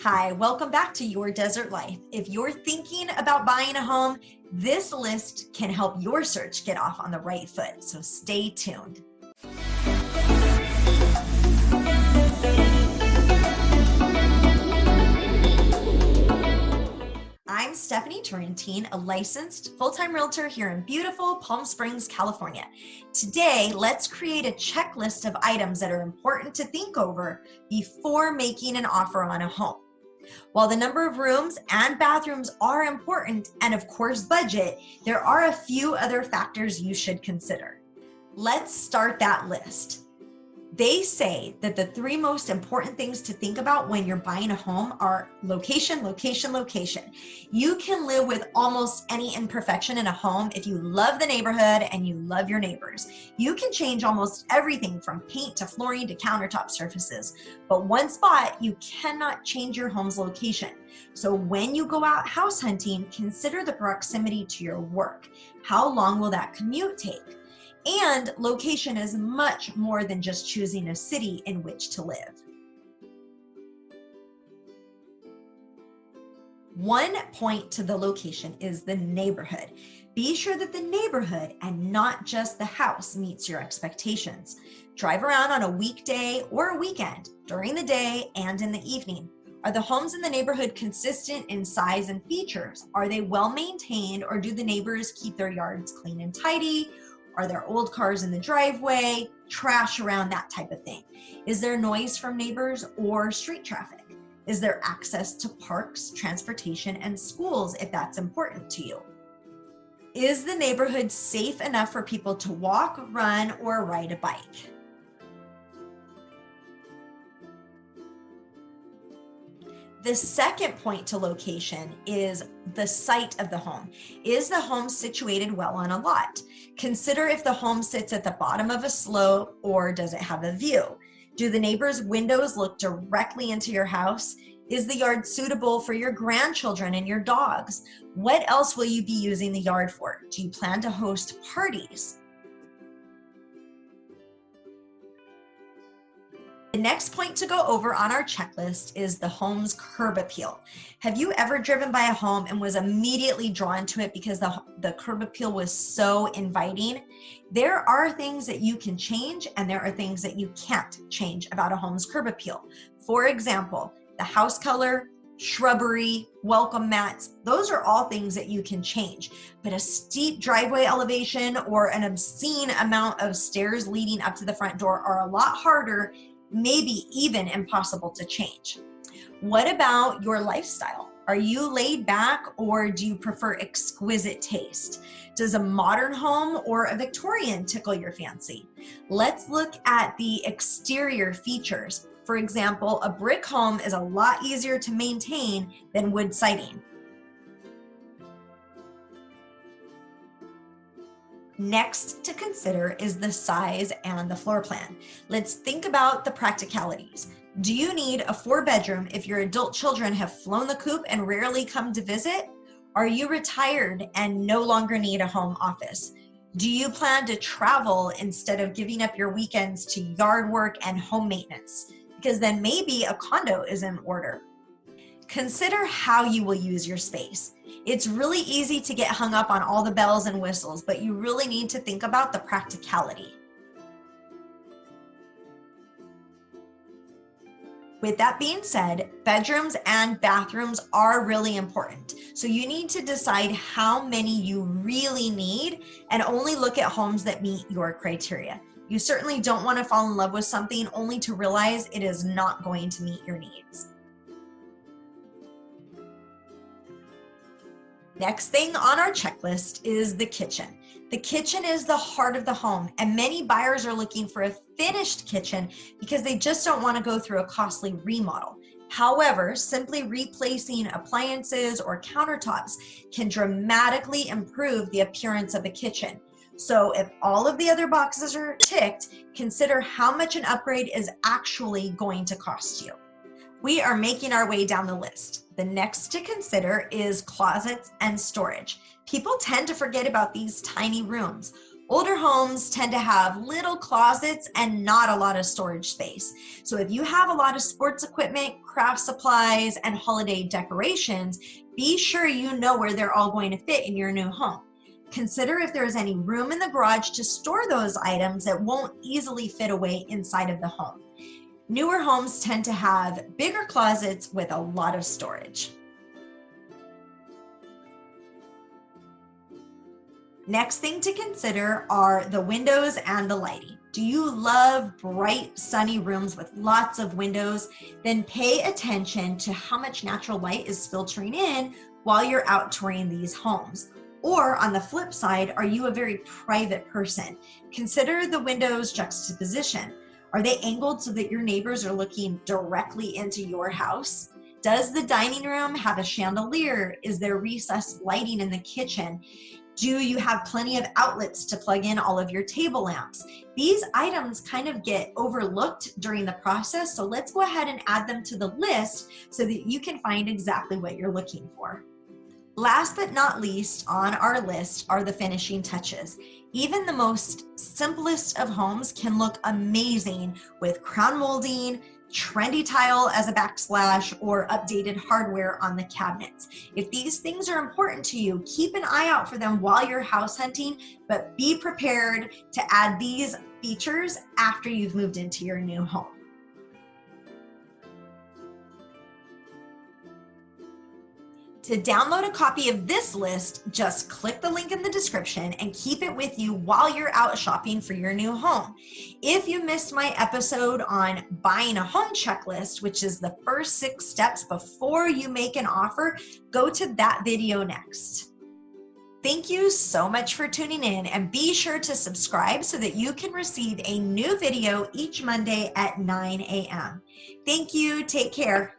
Hi, welcome back to Your Desert Life. If you're thinking about buying a home, this list can help your search get off on the right foot, so stay tuned. I'm Stephanie Turrentine, a licensed full-time realtor here in beautiful Palm Springs, California. Today, let's create a checklist of items that are important to think over before making an offer on a home. While the number of rooms and bathrooms are important, and of course budget, there are a few other factors you should consider. Let's start that list. They say that the three most important things to think about when you're buying a home are location, location, location. You can live with almost any imperfection in a home if you love the neighborhood and you love your neighbors. You can change almost everything from paint to flooring to countertop surfaces. But one spot, you cannot change your home's location. So when you go out house hunting, consider the proximity to your work. How long will that commute take? And location is much more than just choosing a city in which to live. One point to the location is the neighborhood. Be sure that the neighborhood and not just the house meets your expectations. Drive around on a weekday or a weekend, during the day and in the evening. Are the homes in the neighborhood consistent in size and features? Are they well maintained, or do the neighbors keep their yards clean and tidy? Are there old cars in the driveway, trash around, that type of thing? Is there noise from neighbors or street traffic? Is there access to parks, transportation, and schools if that's important to you? Is the neighborhood safe enough for people to walk, run, or ride a bike? The second point to location is the site of the home. Is the home situated well on a lot? Consider if the home sits at the bottom of a slope, or does it have a view? Do the neighbors' windows look directly into your house? Is the yard suitable for your grandchildren and your dogs? What else will you be using the yard for? Do you plan to host parties? The next point to go over on our checklist is the home's curb appeal. Have you ever driven by a home and was immediately drawn to it because the curb appeal was so inviting? There are things that you can change, and there are things that you can't change about a home's curb appeal. For example, the house color, shrubbery, welcome mats, those are all things that you can change. But a steep driveway elevation or an obscene amount of stairs leading up to the front door are a lot harder, maybe even impossible to change. What about your lifestyle? Are you laid back, or do you prefer exquisite taste? Does a modern home or a Victorian tickle your fancy? Let's look at the exterior features. For example, a brick home is a lot easier to maintain than wood siding. Next to consider is the size and the floor plan. Let's think about the practicalities. Do you need a 4-bedroom if your adult children have flown the coop and rarely come to visit? Are you retired and no longer need a home office? Do you plan to travel instead of giving up your weekends to yard work and home maintenance? Because then maybe a condo is in order. Consider how you will use your space. It's really easy to get hung up on all the bells and whistles, but you really need to think about the practicality. With that being said, bedrooms and bathrooms are really important. So you need to decide how many you really need and only look at homes that meet your criteria. You certainly don't want to fall in love with something only to realize it is not going to meet your needs. Next thing on our checklist is the kitchen. The kitchen is the heart of the home, and many buyers are looking for a finished kitchen because they just don't want to go through a costly remodel. However, simply replacing appliances or countertops can dramatically improve the appearance of the kitchen. So if all of the other boxes are ticked, consider how much an upgrade is actually going to cost you. We are making our way down the list. The next to consider is closets and storage. People tend to forget about these tiny rooms. Older homes tend to have little closets and not a lot of storage space. So if you have a lot of sports equipment, craft supplies, and holiday decorations, be sure you know where they're all going to fit in your new home. Consider if there's any room in the garage to store those items that won't easily fit away inside of the home. Newer homes tend to have bigger closets with a lot of storage. Next thing to consider are the windows and the lighting. Do you love bright, sunny rooms with lots of windows? Then pay attention to how much natural light is filtering in while you're out touring these homes. Or on the flip side, are you a very private person? Consider the windows' juxtaposition. Are they angled so that your neighbors are looking directly into your house? Does the dining room have a chandelier? Is there recessed lighting in the kitchen? Do you have plenty of outlets to plug in all of your table lamps? These items kind of get overlooked during the process, so let's go ahead and add them to the list so that you can find exactly what you're looking for. Last but not least on our list are the finishing touches. Even the most simplest of homes can look amazing with crown molding, trendy tile as a backsplash, or updated hardware on the cabinets. If these things are important to you, keep an eye out for them while you're house hunting, but be prepared to add these features after you've moved into your new home. To download a copy of this list, just click the link in the description and keep it with you while you're out shopping for your new home. If you missed my episode on buying a home checklist, which is the first 6 steps before you make an offer, go to that video next. Thank you so much for tuning in, and be sure to subscribe so that you can receive a new video each Monday at 9 a.m. Thank you. Take care.